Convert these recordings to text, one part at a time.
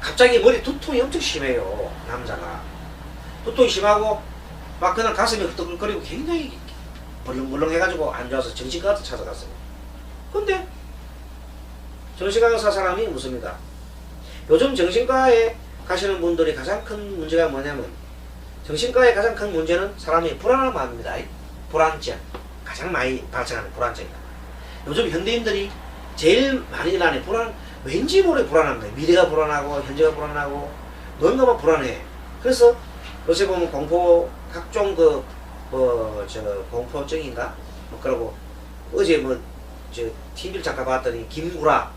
갑자기 머리 두통이 엄청 심해요. 남자가. 두통이 심하고 막 그냥 가슴이 헐떡거리고 굉장히 벌렁벌렁해가지고 안 좋아서 정신과한테 찾아갔어요. 근데 정신과 의사 사람이 묻습니다. 요즘 정신과에 가시는 분들이 가장 큰 문제가 뭐냐면 정신과의 가장 큰 문제는 사람이 불안한 마음입니다. 불안증. 가장 많이 발생하는 불안증입니다. 요즘 현대인들이 제일 많이 일어나는 왠지 모르게 불안한 거예요. 미래가 불안하고 현재가 불안하고 뭔가만 불안해. 그래서 요새 보면 각종 공포증인가? 그러고 어제 TV를 잠깐 봤더니 김구라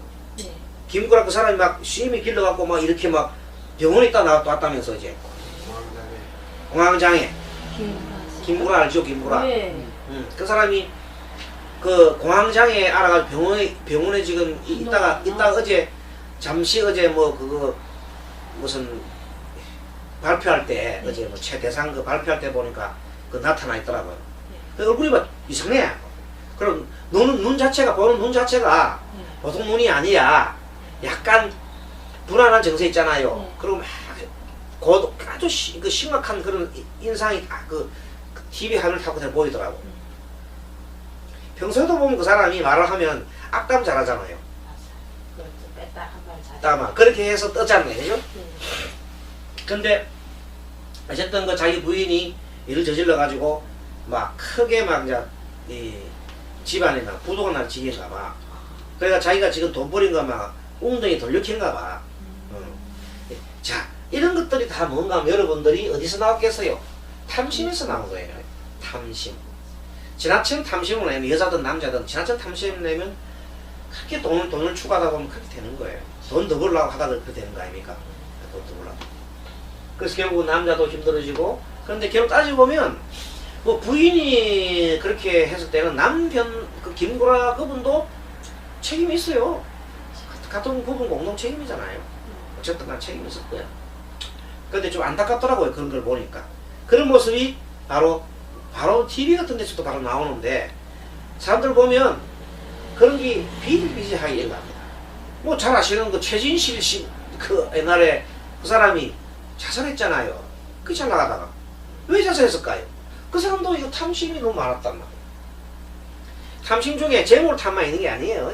그 사람이 막 심히 길러갖고 막 이렇게 막 병원에 있다 왔다면서 이제 공황장애. 김구라 알죠? 김구라. 네. 그 사람이 그 공황장애 알아가지고 병원에 지금 있다가 어제 잠시 무슨 발표할 때 어제 최대상 그 발표할 때 보니까 그 나타나 있더라고요. 그 얼굴이 막 이상해. 그럼 보는 눈 자체가 보통 눈이 아니야. 약간 불안한 증세 있잖아요. 그리고 막 아주 심각한 그런 인상이 TV 화면을 타고 보이더라고. 평소에도 보면 그 사람이 말을 하면 악담 잘하잖아요. 뺐다 그렇게 해서 떴잖아요. 그죠? 근데 어쨌든 그 자기 부인이 일을 저질러 가지고 막 크게 막 이제 이 집안에 막 부도가 날 지경가 봐. 그러니까 자기가 지금 돈 버린 거 막 웅덩이 돌려캔가 봐. 자, 이런 것들이 다 뭔가 하면 여러분들이 어디서 나왔겠어요? 탐심에서 나온 거예요. 탐심. 지나친 탐심을 내면 여자든 남자든 지나친 탐심을 내면 그렇게 돈을 추구하다 보면 그렇게 되는 거예요. 돈 더 벌려고 하다가 그렇게 되는 거 아닙니까? 돈 더 벌려고. 그래서 결국 남자도 힘들어지고, 그런데 결국 따지고 보면 뭐 부인이 그렇게 했을 때는 남편 그 김구라 그분도 책임이 있어요. 같은 부분 공동 책임이잖아요. 어쨌든 간 책임이 있을 거야. 근데 좀 안타깝더라고요. 그런 걸 보니까. 그런 모습이 바로 TV 같은 데서도 바로 나오는데, 사람들 보면 그런 게 비일비재하게 일어납니다. 뭐 잘 아시는 그 최진실 씨, 그 옛날에 그 사람이 자살했잖아요. 그 잘 나가다가. 왜 자살했을까요? 그 사람도 이거 탐심이 너무 많았단 말이에요. 탐심 중에 재물 탐만 있는 게 아니에요.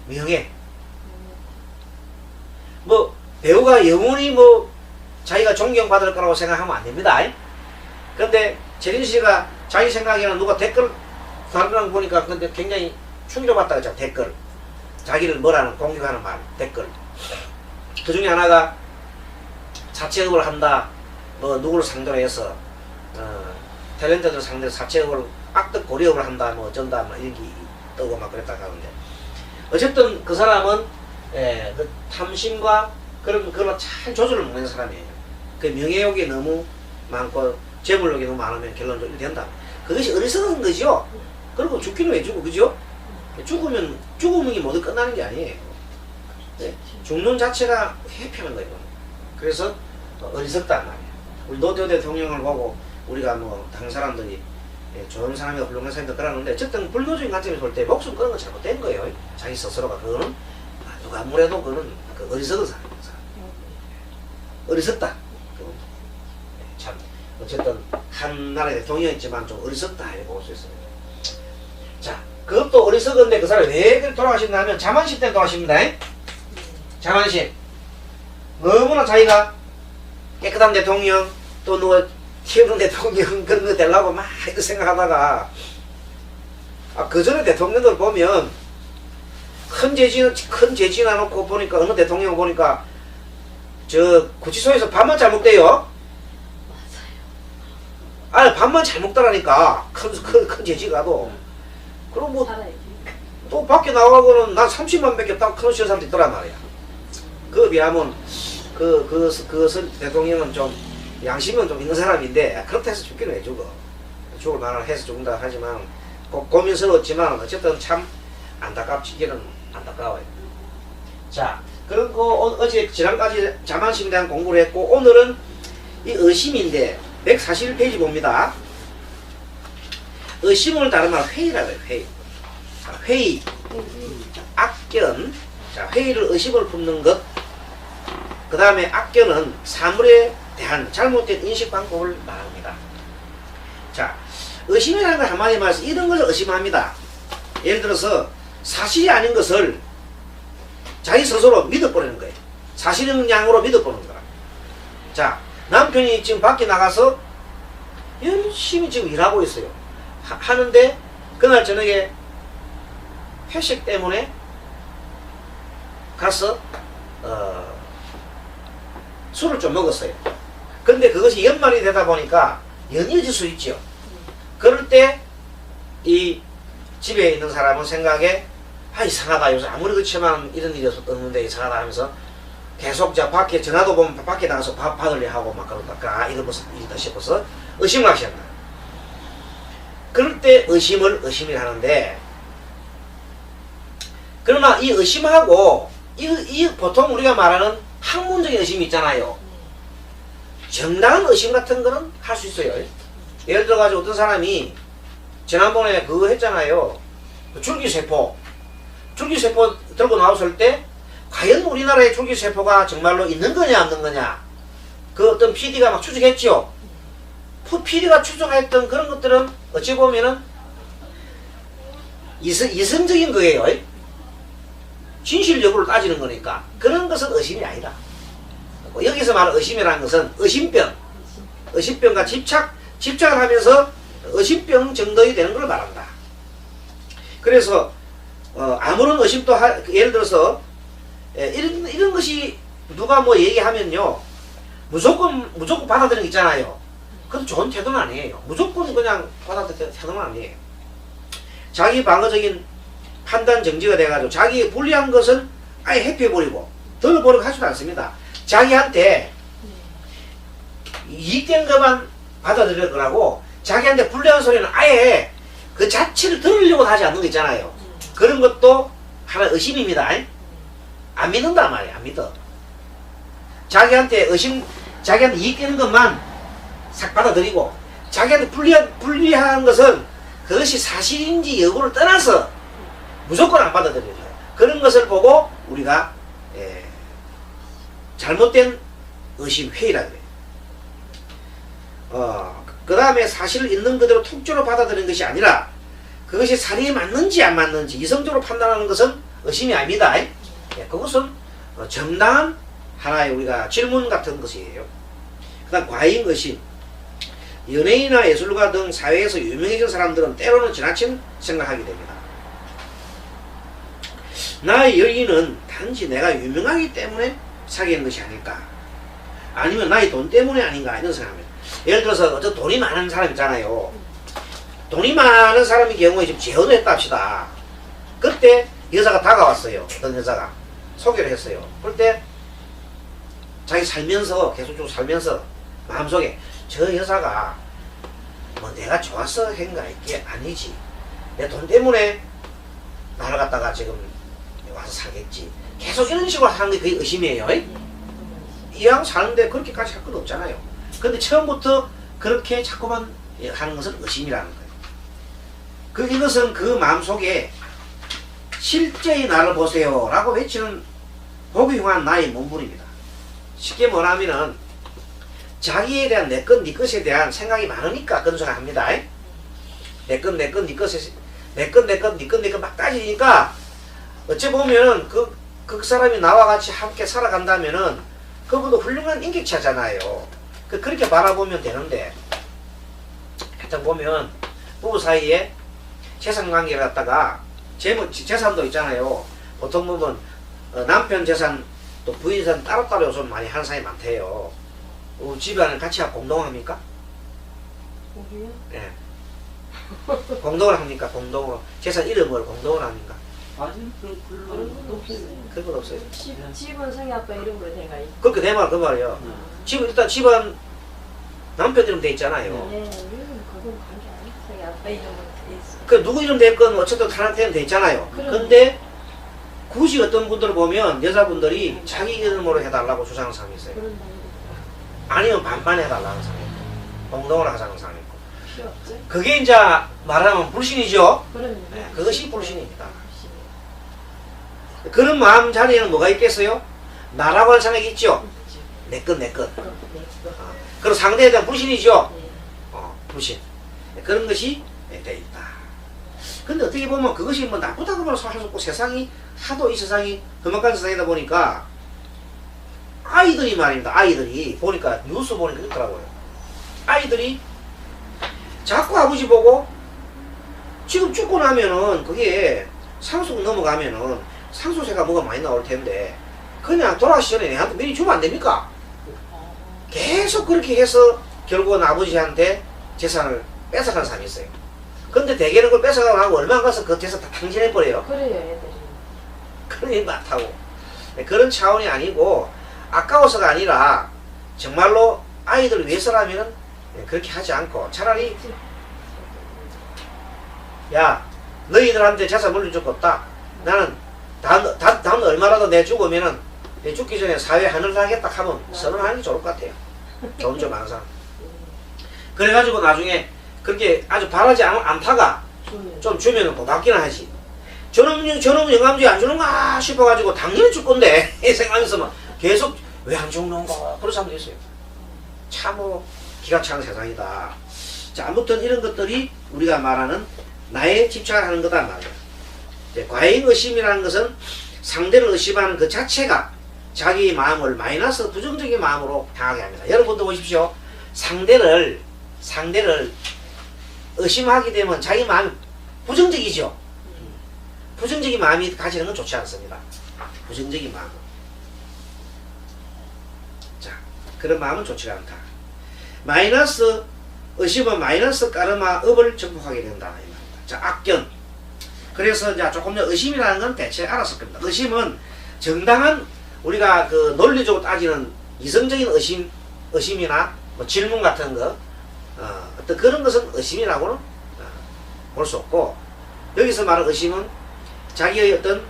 명예. 뭐 배우가 영원히 자기가 존경받을 거라고 생각하면 안 됩니다. 근데 재진 씨가 자기 생각에는 누가 댓글 다른 거 보니까 근데 굉장히 충격받다 그랬죠. 댓글. 자기를 뭐라는 공격하는 말, 댓글. 그 중에 하나가 사채업을 한다. 누구를 상대로 해서 탤런트들 상대로 사채업을 악덕 고리업을 한다. 어쩐다. 이런 게 뜨고 막 그랬다 하는데, 어쨌든 그 사람은 그 탐심과 그런 잘 조절을 먹는 사람이에요. 그 명예욕이 너무 많고 재물욕이 너무 많으면 결론적으로 이렇게 된다. 그것이 어리석은 거죠. 그리고 죽기는 왜 죽어, 그죠? 죽음이 모두 끝나는 게 아니에요. 네. 죽는 자체가 해피한 거예요. 그래서 어리석단 말이에요. 우리 노태우 대통령을 보고 우리가 당 사람들이 좋은 사람이고 훌륭한 사람이다 그러는데, 어쨌든 불교적인 관점에서 볼 때 목숨 끊는 건 잘못된 거예요. 자기 스스로가. 그거는 누가 아무래도 그거는 어리석은 사람이에요. 어리석다. 참 어쨌든 한 나라의 대통령이었지만 좀 어리석다 이렇게 볼 수 있습니다. 자, 그것도 어리석은데 그 사람이 왜 그렇게 돌아가셨냐면 자만심 때문에 돌아가십니다. 자만심. 너무나 자기가 깨끗한 대통령, 또 누가 튀어오른 대통령 그런 거 되려고 막 생각하다가, 그 전에 대통령들 보면 큰 재진 안 놓고 보니까 어느 대통령 보니까 저 구치소에서 밥만 잘 먹대요. 맞아요. 밥만 잘 먹더라니까. 큰 재지가도. 그리고 또 밖에 나가고는 난 30만 밖에 딱 끊어주는 사람도 있더란 말이야. 그에 비하면 그 대통령은 좀 양심은 좀 있는 사람인데, 그렇다 해서 죽기는 왜 죽어. 죽을 만한 해서 죽는다 하지만 고민스러웠지만 어쨌든 참 안타깝지기는 안타까워요. 자, 그리고 어제 지난까지 자만심에 대한 공부를 했고, 오늘은 이 의심인데 141페이지 봅니다. 의심을 다른 말 회의라고 해요. 회의. 자, 회의. 악견. 자, 회의를 의심을 품는 것. 그 다음에 악견은 사물에 대한 잘못된 인식 방법을 말합니다. 자, 의심이라는 건 한마디 말해서 이런 것을 의심합니다. 예를 들어서 사실이 아닌 것을 자기 스스로 믿어버리는 거예요. 사실인 양으로 믿어버리는 거라. 자, 남편이 지금 밖에 나가서 열심히 지금 일하고 있어요. 하는데 그날 저녁에 회식 때문에 가서 술을 좀 먹었어요. 근데 그것이 연말이 되다 보니까 연이어질 수 있죠. 그럴 때 이 집에 있는 사람은 생각에 이상하다. 요새 아무리 그렇지만 이런 일이 없는데 이상하다 하면서 계속 밖에 전화도 보면 밖에 나가서 밥 받으려 하고 막 그러다가 이런 것이 있다 싶어서 의심을 하셨나. 그럴 때 의심을 의심이라 하는데, 그러나 이 의심하고 이 보통 우리가 말하는 학문적인 의심이 있잖아요. 정당한 의심 같은 거는 할 수 있어요. 예를 들어가지고 어떤 사람이 지난번에 그거 했잖아요. 줄기세포 들고 나왔을 때 과연 우리나라에 줄기세포가 정말로 있는 거냐 없는 거냐, 그 어떤 PD가 막 추적했죠. PD가 추적했던 그런 것들은 어찌 보면은 이성적인 거예요. 진실 여부를 따지는 거니까 그런 것은 의심이 아니다. 여기서 말하는 의심이라는 것은 의심병과 집착을 하면서 의심병 정도이 되는 걸 말한다. 그래서 아무런 의심도 예를 들어서 이런 것이 누가 뭐 얘기하면요, 무조건 받아들이는 게 있잖아요. 그건 좋은 태도는 아니에요. 무조건 그냥 받아들이는 태도는 아니에요. 자기 방어적인 판단 정지가 돼가지고 자기의 불리한 것은 아예 회피해버리고 덜어버리고 하지도 않습니다. 자기한테 이익된 것만 받아들이려고 자기한테 불리한 소리는 아예 그 자체를 들으려고 하지 않는 거 있잖아요. 그런 것도 하나 의심입니다. 안 믿는단 말이에요. 안 믿어. 자기한테 이익되는 것만 싹 받아들이고, 자기한테 불리한 것은 그것이 사실인지 여부를 떠나서 무조건 안 받아들여요. 그런 것을 보고 우리가 잘못된 의심, 회의라 그래요. 그 다음에 사실을 있는 그대로 통째로 받아들이는 것이 아니라 그것이 사실이 맞는지 안 맞는지 이성적으로 판단하는 것은 의심이 아닙니다. 그것은 정당한 하나의 우리가 질문 같은 것이에요. 그 다음 과잉 의심. 연예인이나 예술가 등 사회에서 유명해진 사람들은 때로는 지나친 생각하게 됩니다. 나의 열의는 단지 내가 유명하기 때문에 사귀는 것이 아닐까, 아니면 나의 돈 때문에 아닌가, 이런 생각합니다. 예를 들어서 어떤 돈이 많은 사람 있잖아요. 돈이 많은 사람의 경우에 지금 재혼을 했다 합시다. 그때 여자가 다가왔어요. 어떤 여자가 소개를 했어요. 그럴 때 자기 살면서 계속 쭉 살면서 마음속에 저 여자가 뭐 내가 좋아서 한가 이게 아니지, 내 돈 때문에 나를 갖다가 지금 와서 살겠지, 계속 이런 식으로 하는 게 그게 의심이에요. 이왕 사는데 그렇게까지 할 건 없잖아요. 근데 처음부터 그렇게 자꾸만 하는 것은 의심이라는 거예요. 이것은 그 마음속에 실제의 나를 보세요 라고 외치는 보기 흉한 나의 몸부림이다. 쉽게 말하면은 자기에 대한 내 것, 네 것에 대한 생각이 많으니까 그런 소리 합니다. 내 것, 네 것 막 따지니까 어찌 보면은 그 사람이 나와 같이 함께 살아간다면은 그분도 훌륭한 인격체잖아요. 그렇게 바라보면 되는데, 하여튼 보면 부부 사이에 재산 관계를 갖다가 재산도 있잖아요. 보통 보면 남편 재산 또 부인 재산 따로따로 요즘 많이 하는 사람이 많대요. 집안을 같이 공동합니까? 우리요? 네. 공동을 합니까? 공동으로 재산 이름을 공동을 합니까? 아니 그런 건 없어요. 그런 건 없어요. 집은 성희 아빠 이름으로 돼가 있고. 그렇게 내 말 그 말이요. 일단 집안 남편 이름 돼 있잖아요. 네, 이름은 그건 관계 아니야. 성희 아빠 이름으로 돼 있어. 그 누구 이름 됐건 어쨌든 하나한테는 돼 있잖아요. 근데 굳이 어떤 분들을 보면 여자분들이 자기 이름으로 해달라고 주장하는 사람이 있어요. 그런 말이 아니면 반반 해달라는 사람이 있고, 공동으로 하자는 사람이 있고. 필요 없죠. 그게 이제 말하면 불신이죠. 그러면 네, 그것이 불신입니다. 그런 마음 자리에는 뭐가 있겠어요? 나라고 하는 생각이 있죠. 내 것, 내 것. 네. 그리고 상대에 대한 불신이죠. 네. 불신. 그런 것이 돼 있다. 근데 어떻게 보면 그것이 뭐 나쁘다고 할 수 없고 세상이 하도 이 세상이 험악한 세상이다 보니까 아이들이 말입니다. 아이들이 보니까 뉴스 보니까 그렇더라고요. 아이들이 자꾸 아버지 보고 지금 죽고 나면은 그게 상속 넘어가면은 상속세가 뭐가 많이 나올 텐데 그냥 돌아가시 전에 내한테 미리 주면 안 됩니까? 계속 그렇게 해서 결국은 아버지한테 재산을 뺏어간 사람이 있어요. 근데 대개는 그걸 뺏어가고 나고 얼마 가서 그 재산 다 탕진해버려요. 그래요, 애들이. 그런 일 많다고. 그런 차원이 아니고 아까워서가 아니라 정말로 아이들을 위해서라면은 그렇게 하지 않고 차라리 야 너희들한테 재산 물려줄 거 없다. 나는 다음 얼마라도 내 죽으면은 내 죽기 전에 사회 하늘을 하겠다 하면 선언하는 게 좋을 것 같아요. 돈 좀 많은 사람. 그래가지고 나중에 그렇게 아주 바라지 않다가 좀 주면은 고맙기는 하지. 저놈 영감주에 안 주는가 싶어가지고 당연히 줄 건데 생각하면서 막 계속 왜 안 죽는가 그런 사람도 있어요. 참 기가 찬 세상이다. 자, 아무튼 이런 것들이 우리가 말하는 나에 집착을 하는 거다 말이에요. 이제 과잉 의심이라는 것은 상대를 의심하는 그 자체가 자기 마음을 마이너스 부정적인 마음으로 향하게 합니다. 여러분도 보십시오. 상대를 의심하게 되면 자기 마음이 부정적이죠. 부정적인 마음이 가지는 건 좋지 않습니다. 부정적인 마음. 자, 그런 마음은 좋지가 않다. 마이너스 의심은 마이너스 까르마 업을 정복하게 된다. 이 말입니다. 자, 악견. 그래서 이제 조금 전 의심이라는 건 대체 알았을 겁니다. 의심은 정당한 우리가 그 논리적으로 따지는 이성적인 의심이나 뭐 질문 같은 거, 어떤 그런 것은 의심이라고는 볼 수 없고, 여기서 말하는 의심은 자기의 어떤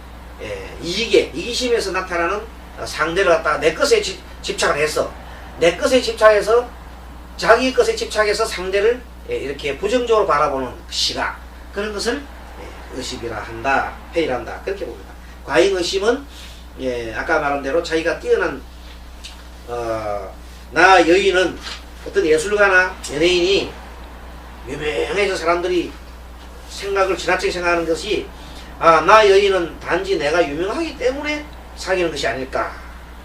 이기심에서 나타나는 상대를 갖다가 내 것에 집착을 해서 내 것에 집착해서 자기 것에 집착해서 상대를 이렇게 부정적으로 바라보는 시각, 그런 것을 의심이라 한다, 회의한다, 그렇게 봅니다. 과잉 의심은 아까 말한 대로 자기가 뛰어난 나 여인은 어떤 예술가나 연예인이 유명해서 사람들이 생각을 지나치게 생각하는 것이 나 여인은 단지 내가 유명하기 때문에 사귀는 것이 아닐까,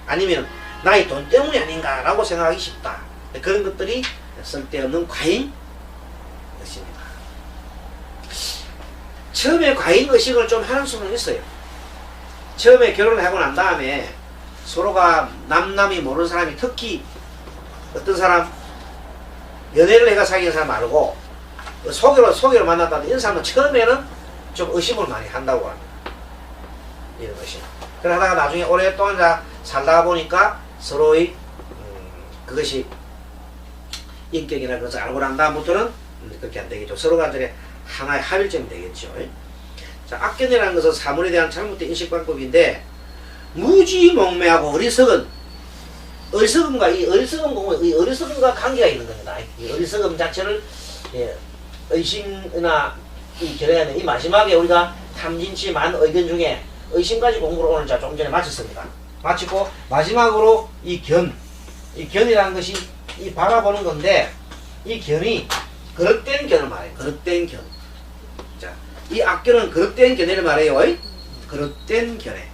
아니면 나의 돈 때문이 아닌가 라고 생각하기 쉽다. 그런 것들이 쓸데없는 과잉 의심이다. 처음에 과잉 의식을 좀 하는 수는 있어요. 처음에 결혼을 하고 난 다음에 서로가 남남이 모르는 사람이, 특히 어떤 사람 연애를 해가 사귀는 사람 말고 소개로 만났다 이런 사람은 처음에는 좀 의심을 많이 한다고 합니다. 이런 의심. 그러다가 나중에 오랫동안 살다가 보니까 서로의 그것이 인격이나 그것을 알고 난 다음부터는 그렇게 안 되겠죠. 서로가 이제 하나의 합일점이 되겠죠. 자, 악견이라는 것은 사물에 대한 잘못된 인식방법인데, 무지몽매하고 어리석음과 이 어리석음과 관계가 있는 겁니다. 이 어리석음 자체를 의심이나 이 결해야 이 마지막에 우리가 탐진치 만 의견 중에 의심까지 공부를 오늘 좀 전에 마쳤습니다. 마치고 마지막으로 이 견이라는 것이 이 바라보는 건데, 이 견이 그릇된 견을 말해요. 그릇된 견. 자, 이 악견은 그릇된 견해를 말해요. 그릇된 견해.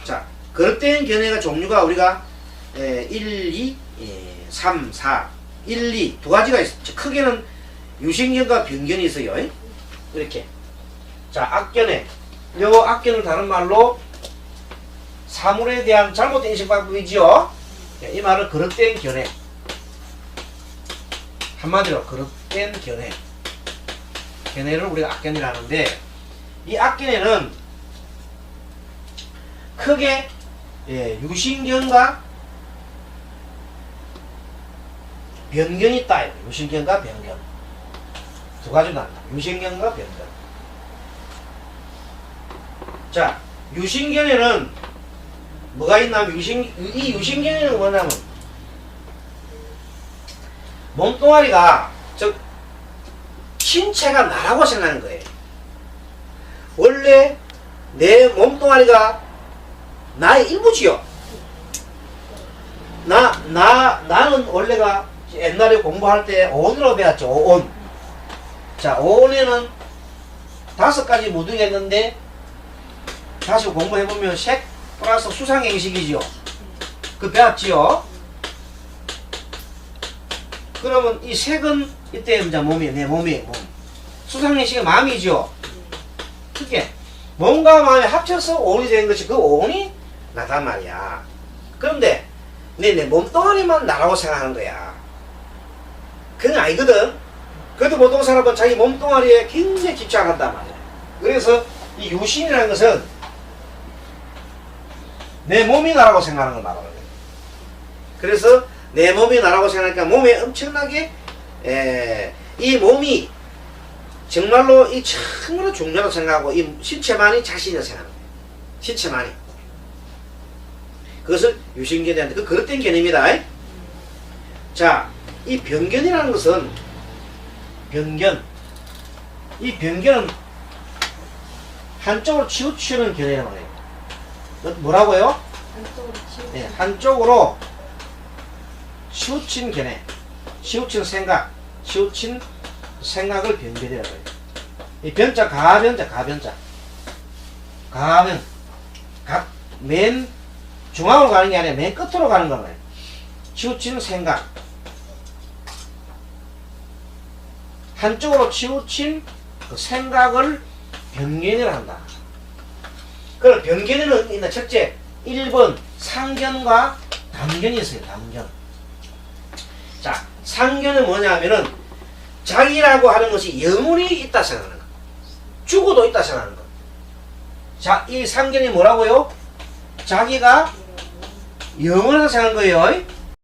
자, 그릇된 견해가 종류가 우리가 1, 2, 3, 4, 1, 2 두 가지가 있어요. 크게는 유심견과 변견이 있어요. 이렇게. 자, 악견에 요 악견을 다른 말로 사물에 대한 잘못된 인식방법이지요. 이 말은 그릇된 견해. 한마디로 그릇된 견해. 견해를 우리가 악견이라 하는데, 이 악견에는 크게 유심견과 변견이 있다. 유심견과 변견. 두 가지로 나옵니다. 유심견과 변견. 자, 유심견에는 뭐가 있냐면, 이 유심견에는 뭐냐면, 몸뚱아리가, 즉, 신체가 나라고 생각하는 거예요. 원래 내 몸뚱아리가 나의 일부지요. 나는 원래가 옛날에 공부할 때 오온이라고 배웠죠. 오온. 자, 오온에는 5가지 무등이 있는데 다시 공부해보면 색 플러스 수상행식이지요. 그 배웠지요. 그러면 이 색은 이때 이제 몸이 내 몸이 몸. 수상행식은 마음이죠. 그게 몸과 마음이 합쳐서 오온이 된 것이 그 오온이 나단 말이야. 그런데 내 몸뚱아리만 나라고 생각하는 거야. 그건 아니거든. 그래도 보통 사람은 자기 몸뚱아리에 굉장히 집착한단 말이야. 그래서 이 유심이라는 것은 내 몸이 나라고 생각하는 걸 말하는 거야. 그래서 내 몸이 나라고 생각하니까 몸에 엄청나게 이 몸이 정말로 이 정말로 중요하다고 생각하고 이 신체만이 자신이라고 생각하는 거야. 신체만이. 그것을 유신견이한테 그 그릇된 개념이다. 자, 이 변견이라는 것은 변견. 이 변견은 한쪽으로 치우치는 견해라고 해요. 뭐라고요? 한쪽으로 치우쳐. 네, 한쪽으로 치우친 견해, 치우친 생각, 치우친 생각을 변견이라고 해요. 이 변자 가변자, 가변자. 가면 맨 중앙으로 가는 게 아니라 맨 끝으로 가는 거예요. 치우친 생각. 한쪽으로 치우친 그 생각을 변견이라 한다. 그럼 변견에는 있나 첫째 1번 상견과 담견이 있어요. 담견. 자, 상견은 뭐냐 하면은 자기라고 하는 것이 영원히 있다 생각하는 거. 죽어도 있다 생각하는 거. 자, 이 상견이 뭐라고요? 자기가 영원하다 생각하는 거예요.